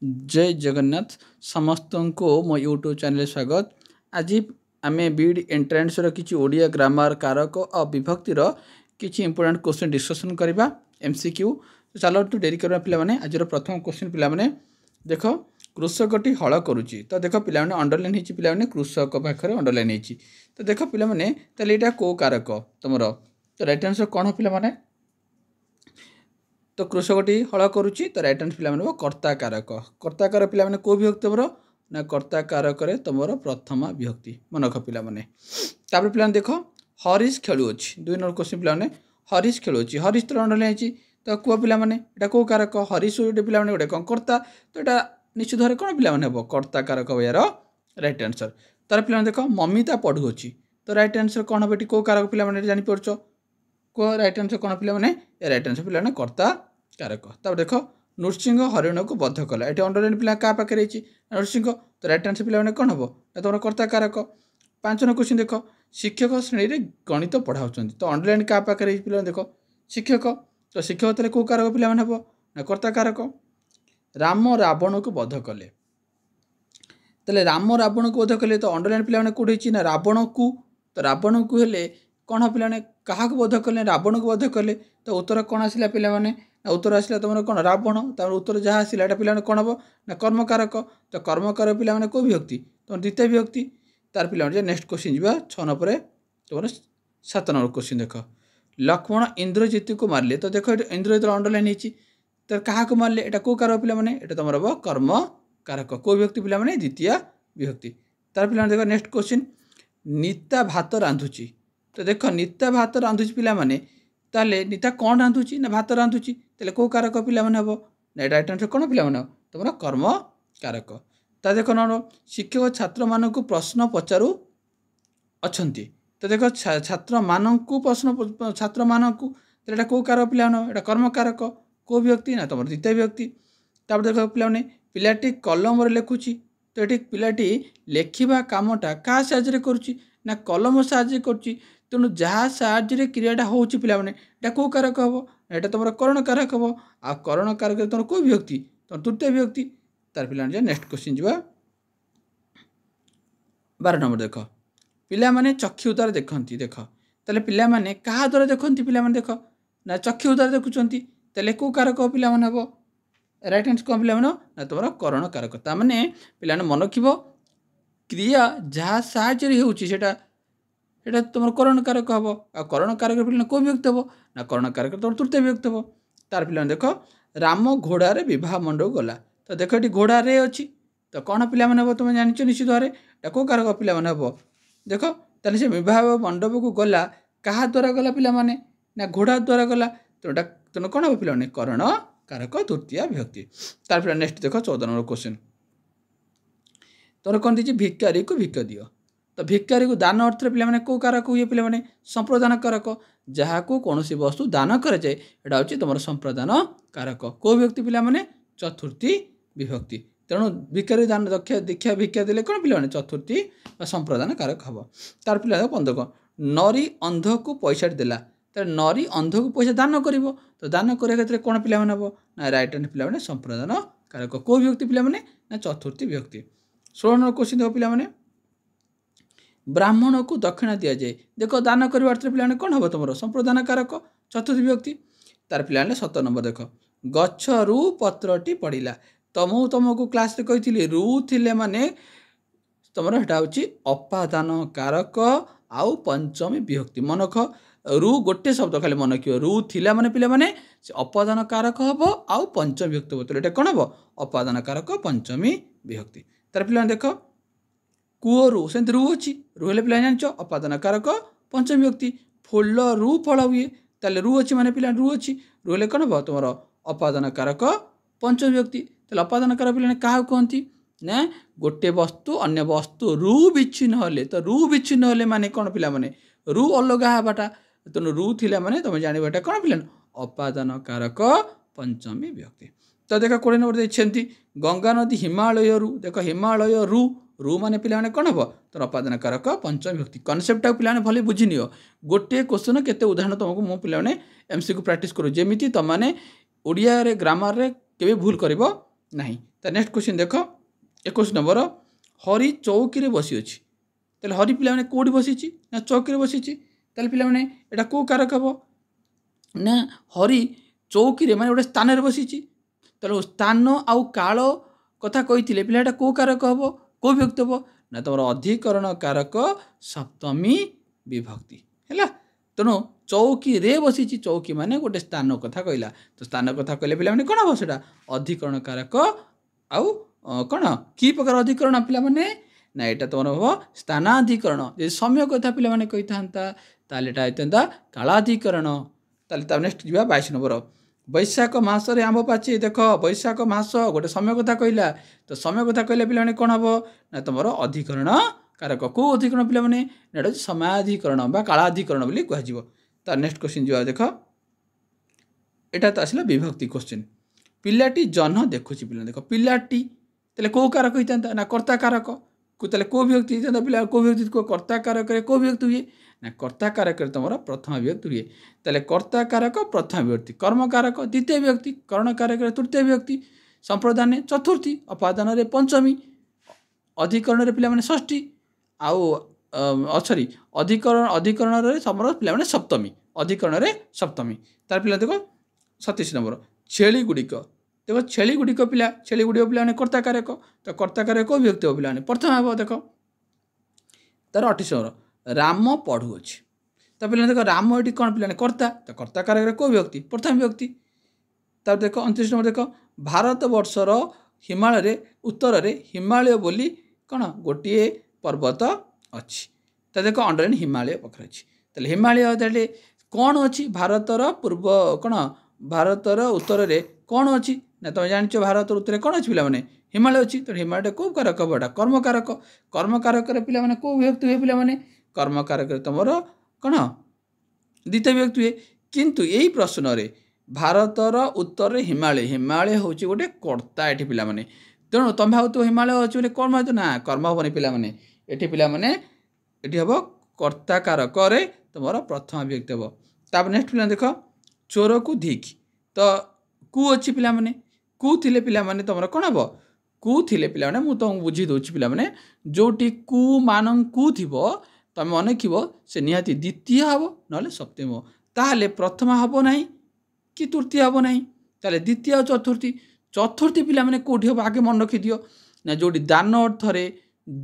जय जगन्नाथ समस्त को मो यूट्यूब चैनल स्वागत। आज आम बीड एंट्रांस किसी ओडिया ग्रामर कारक और विभक्तिर किसी इंपोर्टेंट क्वेश्चन डिस्कसन करवा एमसीक्यू। चलो तू डेरी करवा पे आज प्रथम क्वेश्चन पे देख कृषकटी हल करुच्ची तो देख पे अंडरलाइन पे कृषक पाखे अंडरलाइन होती तो देख पे यहाँ कौ कारक तुम तो राइट आंसर कौन पे तो कृषकटी हल करुच्ची तो राइट आंसर पे कर्ता कारक कर्ता कारक पे कौ विभक्ति तुम ना कर्ता कारक तुम प्रथम विभक्ति मन रख पे पे देख हरीश खेलुअछि 2 नंबर क्वेश्चन पे हरीश खेलुअछि हरीश तो अंडरलाइन होती तो कह पे कौ कारक हरीश गोटे पे गोटे कौन कर्ता तो यहाँ निश्चित भाव कौन पे हम कर्ता कारक यार राइट आंसर तार पे देख ममिता पढ़ुअछि तो राइट आंसर कौन हम कौ कारक पे जापर कौ राइट आंसर कौन पे राइट आंसर पे कर्ता कारक तब देख नृसिंह हरिण को बध कला ये अंडरलाइन पे क्या पाखे रही नृसिंह तो राइट आंसर पे कौन हम तुम कर्ता कारक 5 नंबर क्वेश्चन देख शिक्षक श्रेणी में गणित पढ़ाऊँ तो अंडरलाइन क्या पाखे रही पे देख शिक्षक तो शिक्षक तेल कौ कारक पे हम ना कर्ता कारक राम रावण को बध कले तेल राम रावण को बध कले तो अंडरलाइन पे कौटी ना रावण को तो रावण को हेले कौन पे क्या बध कले रावण को बध कले तो उत्तर कौन आसला पे उत्तर आसला तुम कौन रावण तर उत्तर जहाँ आसला पे कौन हम ना कर्मकारक तो कर्मकारक पे कौ विभक्ति तुम द्वितीय विभक्ति तार पे नेक्स्ट क्वेश्चन जा 6 नंबर तुम 7 नंबर क्वेश्चन देख लक्ष्मण इंद्रजित को मारे तो देख इंद्रजित अंडरलाइन होती तो क्या मारे यहाँ कौ कारक पे तुम हम कर्म कारक कौ विभक्ति पे द्वितीय विभक्ति तार पे देख नेक्स्ट क्वेश्चन नीता भात रांधुची तो देख नीता भात रांधुची पे ताले नीता कौन रांधुची ना भात रांधुची तेल कौ कारक पे हम ना राइट आंसर कौन पे तुम कर्म कारक ता देख न शिक्षक छात्र मान प्रश्न पचारू अच्छी तो देख छात्र मान प्रश्न छात्र मान कौ कारक पे यहाँ कर्म कारक कौ विभक्ति ना तुम द्वितीय विभक्ति तापर देख पे पिलाटी कलम लेखुची तो ये पिलाटी लेखिबा कामटा क्या साहाଯ୍य करुच्ची ना कलम साहाଯ୍य करुच्ची तेणु जहाँ साहाଯ୍य क्रियाटा होची पे कौ कारक हम यहाँ तुम करण कारक हम आ करण कारक तुम कौ विभक्ति तुम तृतीय विभक्ति तार पे नेक्स्ट क्वेश्चन जा 12 नंबर देख पिला चक्षु द्वारा देखती देख तेल पे क्या द्वारा देखती पे देख ना चक्षु द्वारा देखुं तेल कौ कारक पे हम राइट आंसर कौन पे ना तुम करण कारक ताने पे मन रखिब क्रिया जहाँ साहाଯ୍य होटा यहाँ तुम करण कारक हम आ करण कारक पे कौ विभक्ति हम ना करण कारक तुम तृतीय विभक्ति हम तार पे देख राम घोड़ार विवाह मंडप गला तो देख ये घोड़ा रे अच्छी तो कौन पे हम तुम जान निश्चित भाव में कौ कारक पे हम देख तेल से विवाह मंडप को गला क्या द्वारा गला पे ना घोड़ा द्वारा गला तो तेना कौन हम पे करण कारक तृतीय विभक्ति तार पे नेक्स्ट देख 14 नंबर क्वेश्चन तुम कौन दी भिकारी को भिक्क दियो तो भिकारी को दान अर्थ पे कौ कारक हुए पे संप्रदान कारक जहाँ को कौन वस्तु दान कराए यहाँ हूँ तुम संप्रदान कारक कौ विभक्ति पे चतुर्थी विभक्ति तेणु भिकारी दान दीक्षा भिक्षा देले कौन पे चतुर्थी संप्रदान कारक हम तार पे 15 नरी अंध को पैसा देला तो नरी अंध को पैसा दान कर तो दान करने क्षेत्र में कौन पे हम ना राइट हैंड पे संप्रदान कारक कौ विभक्ति पे ना चतुर्थी विभक्ति 16 नंबर क्वेश्चन देख पे ब्राह्मण को दक्षिणा दि जाए देख दान कर पे कौन हम तुम संप्रदान कारक चतुर्थी विभक्ति तार पे 17 नंबर देख गछ रु पत्रटी पड़ा तो मुझे तुमको क्लास कही रु थिले माने तुम यहाँ हूँ अपादान कारक आउ पंचमी विभक्ति मन रख रु गोटे शब्द खाली मन रख रु थिला माने पिला माने अपादान कारक हम आउ पंचमी विभक्ति हम तो कौन हम अपादान कारक पंचमी विभक्ति तार पे देख कूअरु से रु अच्छी रु हेल्ले पे जान अपादान कारक पंचमी विभक्ति फूल रु फल हुए तेल रु अच्छी माने पे रु अच्छी रु हेल्ले कौन हम तुम अपादान कारक पंचमी विभक्ति तेल अपादान कारक पे क्या कहती ना गोटे वस्तु अन्य वस्तु रु विच्छिन्न हेले तो रु विच्छिन्न हेले माने कौन पे रु अलग हवाटा तेणु रु थिला माने तुम जानवाटा कौन पे अपादान कारक पंचमी विभक्ति तो देख 20 नंबर देखते गंगा नदी हिमालय रु देख हिमालय रु रु माने पे कौन हम तो अपादान कारक पंचमी विभक्ति कनसेप्टा पे भले बुझी नियो गोटे क्वेश्चन केते उदाहरण तुमको मो पे एमसी को प्राक्ट करूँ जमी तुमने ओडिया ग्रामर रे केबे भूल करिवो ନାହିଁ। ତ ନେକ୍स्ट क्वेश्चन देख 21 नंबर हरि चौकी रे बसी अछि ताले हरि पिला माने कोठी बसिछि ना चौकी रे बसिछि ताले पिला माने एटा को कारक हबो ना हरि चौकी रे माने गोटे स्थान रे बसिछि ताले स्थान आउ काल कथा कहिथिले पिला एटा को कारक हबो को विभक्ति हबो ना तमर अधिकरण कारक सप्तमी विभक्ति हैला। तेणु चौकी रे बसिछि चौकी माने गोटे स्थान कथा कहला तो स्थान कथा कहले पिला माने कोन हबो सेटा अधिकरण कारक आउ कौन कि प्रकार अधिकरण पिला माने ना एटा तुम हम स्थानाधिकरण जे समय कथा पिला माने कही था एटा कालाधिकरण ताले नेक्स्ट जीवा 22 नंबर बैशाख मास रे आंब पाचे देख बैशाख मास गोटे समय कथा कहला तो समय कथा कहले पिला माने कोन हबो ना तुमरो अधिकरण कारक को अधिकरण पिला माने एटा समाधिकरण बा कालाधिकरण बोली कह जिवो। त नेक्स्ट क्वेश्चन जीवा देख एटा त आसला विभक्ति क्वेश्चन पिलाटी जन्ह देखुची पिला देख पिलाटी तेले को कारक होता ना कर्ता कारक को तेले को विभक्ति होता पिला को विभक्ति को कर्ता कारक रे को विभक्ति हुए ना कर्ता कारक रे तुमरा प्रथम विभक्ति हुए तेले कर्ता कारक प्रथम विभक्ति कर्म कारक द्वितीय विभक्ति करण कारक रे तृतीय विभक्ति संप्रदान चतुर्थी अपादान रे पंचमी अधिकरण रे पिला माने षष्ठी आउ सॉरी अधिकरण रे समर पिला माने सप्तमी अधिकरण रे सप्तमी तार पिला देखो 27 नंबर छेली गुडिक देखो छेली गुडिक पिला छेली गुडिक पिला कर्ता कारक तो कर्ता कारक को विभक्ति हो पिला प्रथम हे देख तार 28 नंबर राम पढ़ू अच्छी तो पिला देख राम ये कौन पिला कर्ता तो कर्ता कारक को विभक्ति प्रथम विभक्ति तार देख 29 नंबर देख भारत वर्षर हिमालय उत्तर रे हिमालय बोली कौन गोटे पर्वत अच्छी तो देख अंडरलाइन हिमालय पाखे अच्छी तो हिमालय कौन अच्छी भारतर पूर्व कौन भारतर उत्तर रे कौन अच्छी ना तुम जान भारत उत्तर कौन अच्छी पे हिमालय अच्छी तो हिमालय को कारक बड़ा कर्म कारक पिला माने को विभक्ति हुए पिला माने कर्म कारक तुम कौन द्वितीय विभक्ति हुए किंतु यही प्रश्न रे भारतर उत्तर हिमालय हिमालय हूँ गोटे कर्ता ये पिला माने तेणु तुम भाव हिमालय अच्छे कौन भाव ना कर्म हेनी पिला माने ये पिला माने ये हम कर्ता कारक तुम प्रथम विभक्ति हम तापर नेक्स्ट पिला देख चोर को धिक तो कु अच्छी पिला माने कु थिले पिला माने तुम कौन हम कु थिले पिला माने मुझे तुमको बुझी दूसरी पिला माने जोटी कु मान कु थी तुम अनेक से निहाती द्वितीय हम ना सप्तम हो ताहले प्रथम हम ना कि तृतीय हम ना ताले द्वितीय और चतुर्थी पिला माने कोठी हम आगे मन रखी दियो ना जोटी दान अर्थ रे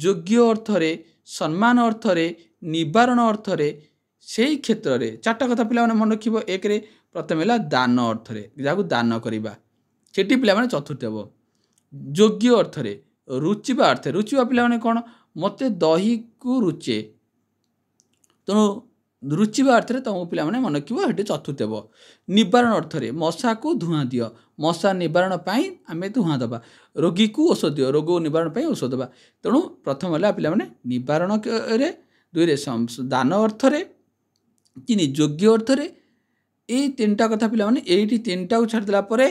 योग्य अर्थ रे सम्मान अर्थ रे निवारण अर्थ रे सेही क्षेत्र रे चारटा कथा पिला माने मन रखिबो एक रे प्रथम है दान अर्थ रे जाकू दान करवा सेठी पिला माने चतुर्थ हम योग्य अर्थ रे रुचिबा अर्थ रुचिबा पिला माने कौन मते दही को रुचे तेणु रुचिबा अर्थ तुम पिला माने मन रखिबो हेटी चतुर्थ हम निवारण अर्थ रे मशा को धुआं दियो मशा निवारण पाई आमे धुआं दबा रोगी को औषध दियो रोग निवारण पाई औषध दबा तेणु प्रथम है पिला माने निवारण रे दुई रे दान अर्थ रे तीन योग्य अर्थ रे ये तीनटा कथा पिला माने एठी तीनटा को छाड़ दिला परे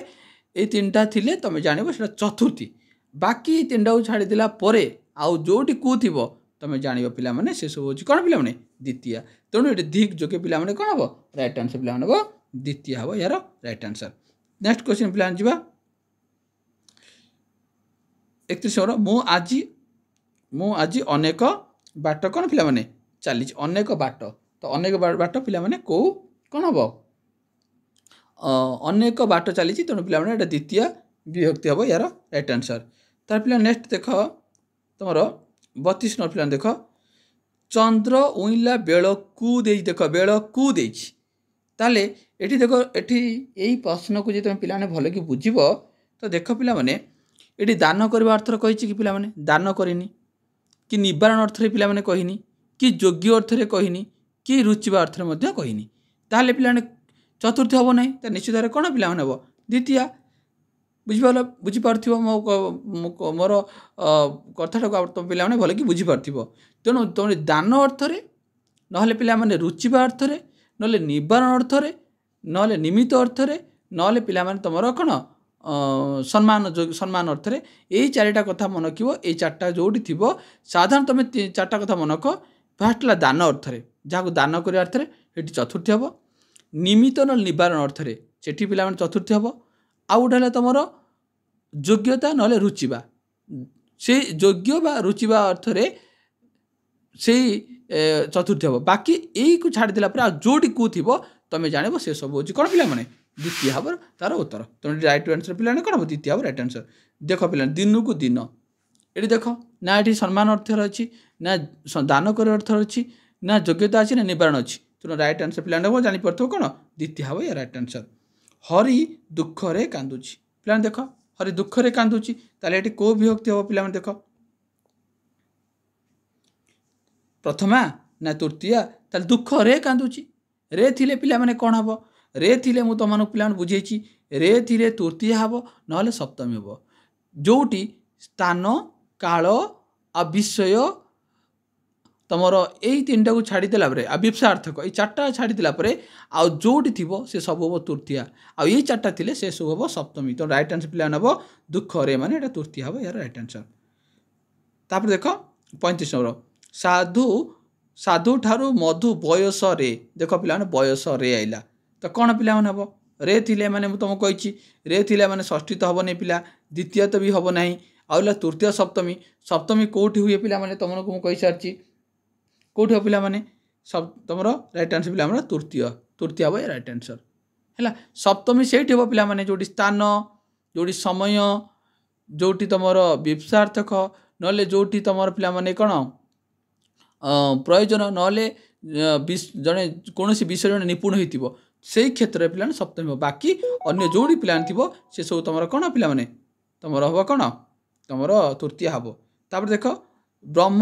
ए तीनटा थिले तमे जानिबो सेटा चतुर्थी बाकी तीनटा को छाड़ दिला परे आउ जोटी को थिबो तमे जानिबो पिला माने से सब होची कोन पिला माने द्वितीय तेणु ये धिक जोके पिला माने कोन हबो राइट आंसर पिला माने द्वितीय हबो यार राइट आंसर। नेक्स्ट क्वेश्चन पिला जिबा 31 नंबर मु आज अनेक बाट कोन पिला माने चली अनेक बाट तो अनेक बाट पिला माने को कोन हबो अनेक बाट चली तेणु पिला माने द्वितीय विभक्ति हम यार राइट आंसर। तार पिला नेक्स्ट देख तुम 32 नंबर पिला देख चंद्र उइला बेल कु दे देख बेल कु देछि ताले एठी देखो एठी यही प्रश्न को जे तुम पिला माने भल कि बुझिबो तो देख पिला माने एठी दान करबा अर्थ कहिछि कि पिला माने दान करिनी कि निवारण अर्थ रे पिला माने कहिनी कि योग्य अर्थ रे कहिनी कि रुचिबा अर्थ रे मध्य कहिनी ताले पिला माने चतुर्थी हम ना तो निश्चित भाव कौन पिला हम द्वितीय बुझीपार मोर कथा तुम पिला भल कि बुझीपार तेणु तुम दान अर्थ ना पिला रुचिबा अर्थ ना निवारण अर्थ ना निमित्त अर्थ ना पिला तुम कौन सम्मान अर्थ यही चारिटा कथा मन रख ये चार्टा जोटी थी साधारण तुम चार्टा कथा मन रख फास्ट है दान अर्थ जहाँ दान कर अर्थ ये चतुर्थी हम निमित्त न निवारण अर्थ से पिला चतुर्थी हम आउ गोटे तुम ଯୋଗ୍ୟତା ନହେଲେ ରୁଚିବା ସେଇ ଯୋଗ୍ୟ ବା ରୁଚିବା ଅର୍ଥରେ ସେଇ ଚତୁର୍ଥୀ ହେବ। ବାକି ଏଇକୁ ଛାଡ଼ିଦେଲା ପରେ ଆଉ ଯୋଉଠି କୁ ଥିବ ତମେ ଜାଣିବ ସେ ସବୁ ହେଉଛି କ'ଣ ପିଲାମାନେ ଦ୍ୱିତୀୟ ହେବ ତାର ଉତ୍ତର। ତେଣୁ ରାଇଟ୍ ଆନ୍ସର ପିଲାମାନେ କ'ଣ ହେବ ଦ୍ୱିତୀୟ ହେବ ରାଇଟ୍ ଆନ୍ସର। ଦେଖ ପିଲାମାନେ ଦିନକୁ ଦିନ ଏଠି ଦେଖ ନା ଏଠି ସମ୍ମାନ ଅର୍ଥରେ ଅଛି ନା ଦାନ କରିବା ଅର୍ଥରେ ଅଛି ନା ଯୋଗ୍ୟତା ଅଛି ନା ନିବାରଣ ଅଛି। ତେଣୁ ରାଇଟ୍ ଆନ୍ସର ପିଲାମାନେ ହେବ ଜାଣିପାରୁଥିବ କ'ଣ ଦ୍ୱିତୀୟ ହେବ ଏ ରାଇଟ୍ ଆନ୍ସର। ହରି ଦୁଃଖରେ କାନ୍ଦୁଛି ପିଲାମାନେ ଦେଖ ହରି ଦୁଃଖରେ କାନ୍ଦୁଛି ତାହେଲେ ଏଠି କେଉଁ ବିଭକ୍ତି ହେବ ପିଲାମାନେ ଦେଖ ପ୍ରଥମା ନା ତୃତୀୟା ତାହେଲେ ଦୁଃଖରେ କାନ୍ଦୁଛି। ରେ ଥିଲେ ପିଲାମାନେ କ'ଣ ହେବ ରେ ଥିଲେ ମୁଁ ତୁମମାନଙ୍କୁ ପିଲାମାନେ ବୁଝେଇଛି ରେ ଥିଲେ ତୃତୀୟା ହେବ ନହେଲେ ସପ୍ତମୀ ହେବ। ଯେଉଁଠି ସ୍ଥାନ କାଳ ଆଉ ବିଷୟ ତୁମର ଏଇ ତିନିଟାକୁ ଛାଡ଼ିଦେଲା ପରେ ଆଉ ବିପ୍ସାର୍ଥକ ଏଇ ଚାରିଟା ଛାଡ଼ିଦେଲା ପରେ ଆଉ ଯେଉଁଠି ଥିବ ସେ ସବୁ ହେବ ତୃତୀୟା ଆଉ ଏଇ ଚାରିଟା ଥିଲେ ସେ ସବୁ ହେବ ସପ୍ତମୀ। ତେଣୁ ରାଇଟ୍ ଆନ୍ସର ପିଲାମାନେ ହେବ ଦୁଃଖରେ ମାନେ ଏଇଟା ତୃତୀୟ ହେବ ଏହାର ରାଇଟ୍ ଆନ୍ସର। ତାପରେ ଦେଖ 35 ନମ୍ବର ସାଧୁ ଠାରୁ ମଧୁ ବୟସରେ ଦେଖ ପିଲାମାନେ ବୟସରେ ଆଇଲା ତ କ'ଣ ପିଲାମାନେ ହେବ ରେ ଥିଲେ ମାନେ ମୁଁ ତୁମକୁ କହିଛି ରେ ଥିଲେ ମାନେ ଷଷ୍ଠୀ ତ ହେବନି ପିଲା ଦ୍ୱିତୀୟ ତ ବି ହେବ ନାହିଁ ଆଉ ହେଲା ତୃତୀୟ ସପ୍ତମୀ କେଉଁଠି ହୁଏ ପିଲାମାନେ ତୁମକୁ ମୁଁ କହିସାରିଛି କେଉଁଠି ହେବ ପିଲାମାନେ ତୁମର ରାଇଟ୍ ଆନ୍ସର ପିଲାମାନେ ତୃତୀୟ ହେବ ଏ ରାଇଟ୍ ଆନ୍ସର ହେଲା। ସପ୍ତମୀ ସେଇଠି ହେବ ପିଲାମାନେ ଯେଉଁଠି ସ୍ଥାନ ଯେଉଁଠି ସମୟ ଯେଉଁଠି ତୁମର ବିପ୍ସାର୍ଥକ ନହେଲେ ଯେଉଁଠି ତୁମର ପିଲାମାନେ କ'ଣ ପ୍ରୟୋଜନ ନହେଲେ ଜଣେ କୌଣସି ବିଷୟ ଜଣେ ନିପୁଣ ହୋଇଥିବ ସେଇ କ୍ଷେତ୍ରରେ ପିଲାମାନେ ସପ୍ତମୀ ହେବ। ବାକି ଅନ୍ୟ ଯେଉଁଠି ପିଲାମାନେ ଥିବ ସେସବୁ ତୁମର କ'ଣ ପିଲାମାନେ ତୁମର ହେବ କ'ଣ ତୁମର ତୃତୀୟ ହେବ। ତାପରେ ଦେଖ ବ୍ରହ୍ମ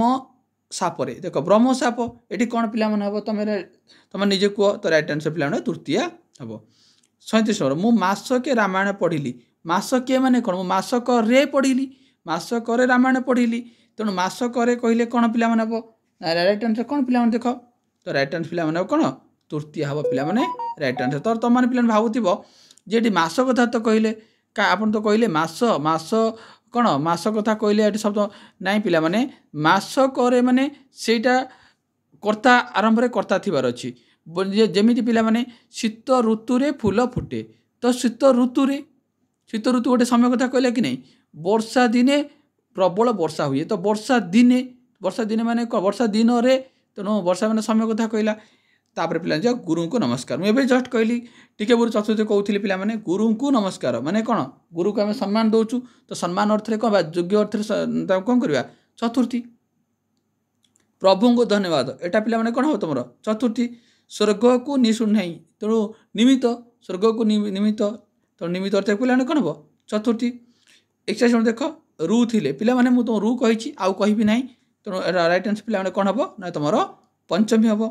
ସାପରେ ଦେଖ ବ୍ରହ୍ମ ସାପ ଏଠି କ'ଣ ପିଲାମାନେ ହେବ ତମେ ନିଜେ କୁହ ତ ରାଇଟ୍ ଆନ୍ସର ପିଲାମାନେ ତୃତୀୟ ହେବ। 37 ନମ୍ବର ମୁଁ ମାସକେ ରାମାୟଣ ପଢ଼ିଲି ମାସକେ ମାନେ କ'ଣ ମୁଁ ମାସକରେ ପଢ଼ିଲି ମାସକରେ ରାମାୟଣ ପଢ଼ିଲି ତେଣୁ ମାସକରେ କହିଲେ କ'ଣ ପିଲାମାନେ ହେବ ରାଇଟ୍ ଆନ୍ସର କ'ଣ ପିଲାମାନେ ଦେଖ ତ ରାଇଟ୍ ଆନ୍ସର ପିଲାମାନେ ହେବ କ'ଣ ତୃତୀୟ ହେବ ପିଲାମାନେ ରାଇଟ୍ ଆନ୍ସର। ତ ତୁମମାନେ ପିଲାମାନେ ଭାବୁଥିବ ଯେ ଏଠି ମାସ କଥା ତ କହିଲେ ଆପଣ ତ କହିଲେ ମାସ କ'ଣ ମାସ କଥା କହିଲେ ଏଠି ଶବ୍ଦ ନାହିଁ ପିଲାମାନେ ମାସକରେ ମାନେ ସେଇଟା କର୍ତ୍ତା ଆରମ୍ଭରେ କର୍ତ୍ତା ଥିବାର ଅଛି ଯେମିତି ପିଲାମାନେ ଶୀତ ଋତୁରେ ଫୁଲ ଫୁଟେ ତ ଶୀତ ଋତୁ ଗୋଟେ ସମୟ କଥା କହିଲେ କି ନାହିଁ ବର୍ଷା ଦିନେ ପ୍ରବଳ ବର୍ଷା ହୁଏ ତ ବର୍ଷା ଦିନେ ମାନେ ବର୍ଷା ଦିନରେ ତେଣୁ ବର୍ଷା ମାନେ ସମୟ କଥା କହିଲା। ତାପରେ ପିଲା ଯାଅ ଗୁରୁଙ୍କୁ ନମସ୍କାର ମୁଁ ଏବେ ଜଷ୍ଟ କହିଲି ଟିକେ ପୂର୍ବରୁ ଚତୁର୍ଥ କହୁଥିଲି ପିଲାମାନେ ଗୁରୁଙ୍କୁ ନମସ୍କାର ମାନେ କ'ଣ ଗୁରୁକୁ ଆମେ ସମ୍ମାନ ଦେଉଛୁ ତ ସମ୍ମାନ ଅର୍ଥରେ କ'ଣ ବା ଯୋଗ୍ୟ ଅର୍ଥରେ ତାକୁ କ'ଣ କରିବା ଚତୁର୍ଥୀ। ପ୍ରଭୁଙ୍କୁ ଧନ୍ୟବାଦ ଏଇଟା ପିଲାମାନେ କ'ଣ ହେବ ତୁମର ଚତୁର୍ଥୀ। ସ୍ୱର୍ଗକୁ ନିଶୁଣ ନାହିଁ ତେଣୁ ନିମିତ୍ତ ସ୍ୱର୍ଗକୁ ନିମିତ୍ତ ତେଣୁ ନିମିତ୍ତ ଅର୍ଥରେ ପିଲାମାନେ କ'ଣ ହେବ ଚତୁର୍ଥୀ। 41 ଦେଖ ରୁ ଥିଲେ ପିଲାମାନେ ମୁଁ ତୁମ ରୁ କହିଛି ଆଉ କହିବି ନାହିଁ ତେଣୁ ରାଇଟ୍ ଆନ୍ସର ପିଲାମାନେ କ'ଣ ହେବ ନା ତୁମର ପଞ୍ଚମୀ ହେବ।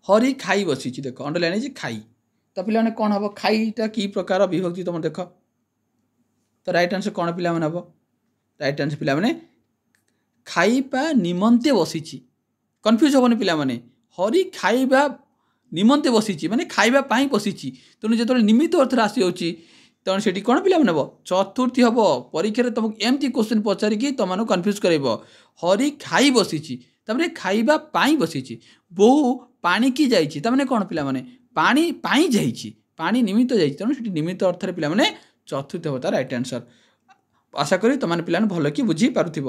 ହରି ଖାଇ ବସିଛି ଦେଖ ଅଣ୍ଡରଲାଇନ୍ ହେଇଛି ଖାଇ ତ ପିଲାମାନେ କ'ଣ ହେବ ଖାଇଟା କି ପ୍ରକାର ବିଭକ୍ତି ତୁମର ଦେଖ ତ ରାଇଟ୍ ଆନ୍ସର କ'ଣ ପିଲାମାନେ ହେବ ରାଇଟ୍ ଆନ୍ସର ପିଲାମାନେ ଖାଇବା ନିମନ୍ତେ ବସିଛି କନଫ୍ୟୁଜ୍ ହେବନି ପିଲାମାନେ ହରି ଖାଇବା ନିମନ୍ତେ ବସିଛି ମାନେ ଖାଇବା ପାଇଁ ବସିଛି ତେଣୁ ଯେତେବେଳେ ନିମିତ୍ତ ଅର୍ଥରେ ଆସିଯାଉଛି ତେଣୁ ସେଠି କ'ଣ ପିଲାମାନେ ହେବ ଚତୁର୍ଥୀ ହେବ। ପରୀକ୍ଷାରେ ତୁମକୁ ଏମିତି କ୍ୱେଶ୍ଚିନ୍ ପଚାରିକି ତୁମମାନଙ୍କୁ କନଫ୍ୟୁଜ୍ କରାଇବ ହରି ଖାଇ ବସିଛି ତାମାନେ ଖାଇବା ପାଇଁ ବସିଛି ବୋଉ ପାଣିକି ଯାଇଛି ତାମାନେ କ'ଣ ପିଲାମାନେ ପାଣି ପାଇଁ ଯାଇଛି ପାଣି ନିମିତ୍ତ ଯାଇଛି ତେଣୁ ସେଠି ନିମିତ୍ତ ଅର୍ଥରେ ପିଲାମାନେ ଚତୁର୍ଥ ହେବ ତାର ରାଇଟ୍ ଆନ୍ସର। ଆଶା କରି ତୁମମାନେ ପିଲାମାନେ ଭଲ କି ବୁଝିପାରୁଥିବ।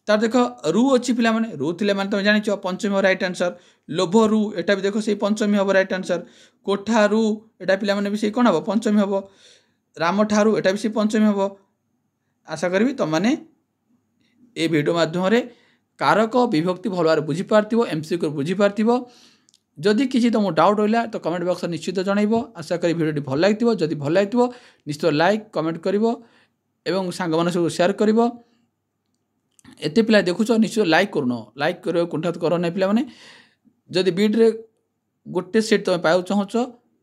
ତାର ଦେଖ ରୁ ଅଛି ପିଲାମାନେ ରୁ ଥିଲେ ମାନେ ତୁମେ ଜାଣିଛ ପଞ୍ଚମୀ ହେବ ରାଇଟ୍ ଆନ୍ସର। ଲୋଭରୁ ଏଟା ବି ଦେଖ ସେଇ ପଞ୍ଚମୀ ହେବ ରାଇଟ୍ ଆନ୍ସର। କୋଠାରୁ ଏଟା ପିଲାମାନେ ବି ସେଇ କ'ଣ ହେବ ପଞ୍ଚମୀ ହେବ। ରାମ ଠାରୁ ଏଟା ବି ସେଇ ପଞ୍ଚମୀ ହେବ। ଆଶା କରିବି ତୁମମାନେ ଏ ଭିଡ଼ିଓ ମାଧ୍ୟମରେ କାରକ ବିଭକ୍ତି ଭଲ ଭାବରେ ବୁଝିପାରିଥିବ MCQ ବୁଝିପାରିଥିବ। ଯଦି କିଛି ତୁମକୁ ଡାଉଟ୍ ରହିଲା ତ କମେଣ୍ଟ ବକ୍ସରେ ନିଶ୍ଚିତ ଜଣାଇବ। ଆଶା କରି ଭିଡ଼ିଓଟି ଭଲ ଲାଗିଥିବ ଯଦି ଭଲ ଲାଗିଥିବ ନିଶ୍ଚିତ ଲାଇକ୍ କମେଣ୍ଟ କରିବ ଏବଂ ସାଙ୍ଗମାନେ ସବୁ ସେୟାର କରିବ। ଏତେ ପିଲା ଦେଖୁଛ ନିଶ୍ଚିତ ଲାଇକ୍ କରୁନ ଲାଇକ୍ କରିବା କୁଣ୍ଠାତ କର ନାହିଁ ପିଲାମାନେ। ଯଦି ବିଟ୍ରେ ଗୋଟେ ସିଟ୍ ତୁମେ ପାଇବାକୁ ଚାହୁଁଛ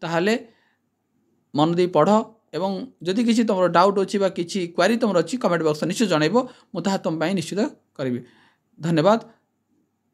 ତାହେଲେ ମନ ଦେଇ ପଢ଼ ଏବଂ ଯଦି କିଛି ତୁମର ଡାଉଟ୍ ଅଛି ବା କିଛି କ୍ୱାରି ତୁମର ଅଛି କମେଣ୍ଟ ବକ୍ସରେ ନିଶ୍ଚିତ ଜଣାଇବ ମୁଁ ତାହା ତୁମ ପାଇଁ ନିଶ୍ଚିତ କରିବି। ଧନ୍ୟବାଦ।